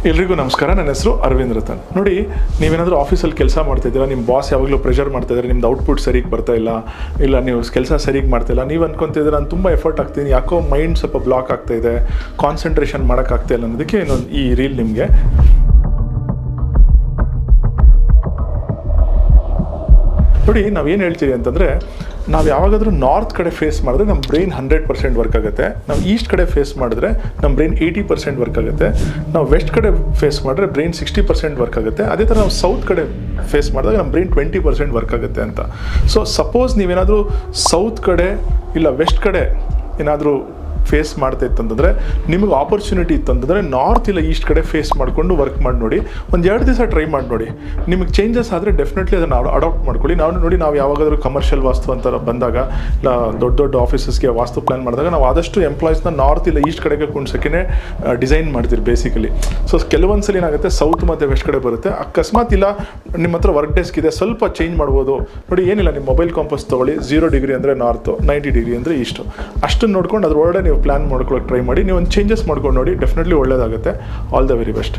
ಎಲ್ರಿಗೂ ನಮಸ್ಕಾರ. ನನ್ನ ಹೆಸರು ಅರವಿಂದ್ ರತನ್. ನೋಡಿ, ನೀವೇನಾದರೂ ಆಫೀಸಲ್ಲಿ ಕೆಲಸ ಮಾಡ್ತಾಯಿದ್ದೀರಾ, ನಿಮ್ಮ ಬಾಸ್ ಯಾವಾಗಲೂ ಪ್ರೆಷರ್ ಮಾಡ್ತಾಯಿದ್ದಾರೆ, ನಿಮ್ದು ಔಟ್ಪುಟ್ ಸರಿಗೆ ಬರ್ತಾ ಇಲ್ಲ ನೀವು ಕೆಲಸ ಸರಿಗೆ ಮಾಡ್ತಾಯಿಲ್ಲ, ನೀವು ಅನ್ಕೊತಿದ್ದೀರಾ ನಾನು ತುಂಬ ಎಫರ್ಟ್ ಆಗ್ತೀನಿ, ಯಾಕೋ ಮೈಂಡ್ ಸ್ವಲ್ಪ ಬ್ಲಾಕ್ ಆಗ್ತಾಯಿದೆ, ಕಾನ್ಸಂಟ್ರೇಷನ್ ಮಾಡೋಕ್ಕಾಗ್ತಾಯಿಲ್ಲ ಅನ್ನೋದಕ್ಕೆ ಇನ್ನೊಂದು ಈ ರೀಲ್ ನಿಮಗೆ. ನೋಡಿ, ನಾವೇನು ಹೇಳ್ತೀವಿ ಅಂತಂದರೆ, ನಾವು ಯಾವಾಗಾದರೂ ನಾರ್ತ್ ಕಡೆ ಫೇಸ್ ಮಾಡಿದ್ರೆ ನಮ್ಮ ಬ್ರೈನ್ 100% ವರ್ಕ್ ಆಗುತ್ತೆ. ನಾವು ಈಸ್ಟ್ ಕಡೆ ಫೇಸ್ ಮಾಡಿದ್ರೆ ನಮ್ಮ ಬ್ರೈನ್ 80% ವರ್ಕ್ ಆಗುತ್ತೆ. ನಾವು ವೆಸ್ಟ್ ಕಡೆ ಫೇಸ್ ಮಾಡಿದ್ರೆ ಬ್ರೈನ್ 60% ವರ್ಕ್ ಆಗುತ್ತೆ. ಅದೇ ಥರ ನಾವು ಸೌತ್ ಕಡೆ ಫೇಸ್ ಮಾಡಿದಾಗ ನಮ್ಮ ಬ್ರೈನ್ 20% ವರ್ಕ್ ಆಗುತ್ತೆ ಅಂತ. ಸೊ ಸಪೋಸ್ ನೀವೇನಾದರೂ ಸೌತ್ ಕಡೆ ಇಲ್ಲ ವೆಸ್ಟ್ ಕಡೆ ಏನಾದರೂ ಫೇಸ್ ಮಾಡ್ತಾ ಇತ್ತಂತಂದರೆ, ನಿಮಗೆ ಆಪರ್ಚುನಿಟಿ ಇತ್ತಂತಂದರೆ ನಾರ್ತ್ ಇಲ್ಲ ಈಸ್ಟ್ ಕಡೆ ಫೇಸ್ ಮಾಡಿಕೊಂಡು ವರ್ಕ್ ಮಾಡಿ ನೋಡಿ. ಒಂದು 2 ದಿವಸ ಟ್ರೈ ಮಾಡಿ ನೋಡಿ. ನಿಮಗೆ ಚೇಂಜಸ್ ಆದರೆ ಡೆಫಿನೆಟ್ಲಿ ಅದನ್ನು ಅಡಾಪ್ಟ್ ಮಾಡ್ಕೊಳ್ಳಿ. ನಾವು ಯಾವಾಗಾದರೂ ಕಮರ್ಷಿಯಲ್ ವಾಸ್ತು ಅಂತ ಬಂದಾಗ, ಇಲ್ಲ ದೊಡ್ಡ ಆಫೀಸಸ್ಗೆ ವಾಸ್ತು ಪ್ಲ್ಯಾನ್ ಮಾಡಿದಾಗ ನಾವು ಆದಷ್ಟು ಎಂಪ್ಲಾಯೀಸ್ನ ನಾರ್ತ್ ಇಲ್ಲ ಈಸ್ಟ್ ಕಡೆಗೆ ಕುಣ್ಸೋಕ್ಕೆ ಡಿಸೈನ್ ಮಾಡ್ತೀರಿ ಬೇಸಿಕಲಿ. ಸೊ ಕೆಲವೊಂದ್ಸಲ ಏನಾಗುತ್ತೆ, ಸೌತ್ ಮತ್ತು ವೆಸ್ಟ್ ಕಡೆ ಬರುತ್ತೆ. ಅಕಸ್ಮಾತ್ ಇಲ್ಲ ನಿಮ್ಮ ಹತ್ರ ವರ್ಕ್ ಡೆಸ್ಕ್ ಇದೆ, ಸ್ವಲ್ಪ ಚೇಂಜ್ ಮಾಡ್ಬೋದು. ನೋಡಿ, ಏನಿಲ್ಲ, ನಿಮ್ಮ ಮೊಬೈಲ್ ಕಾಂಪಸ್ ತೊಗೊಳ್ಳಿ. 0 ಡಿಗ್ರಿ ಅಂದರೆ ನಾರ್ತು, 90 ಡಿಗ್ರಿ ಅಂದರೆ ಈಸ್ಟು. ಅಷ್ಟನ್ನು ನೋಡ್ಕೊಂಡು ಅದ್ರ ಒಳಗಡೆ ನೀವು ಪ್ಲ್ಯಾನ್ ಮಾಡ್ಕೊಳ್ಳೋಕೆ ಟ್ರೈ ಮಾಡಿ. ನೀವು ಒಂದು ಚೇಂಜಸ್ ಮಾಡ್ಕೊಂಡು ನೋಡಿ, ಡೆಫಿನೆಟ್ಲಿ ಒಳ್ಳೆಯದಾಗುತ್ತೆ. All the very best.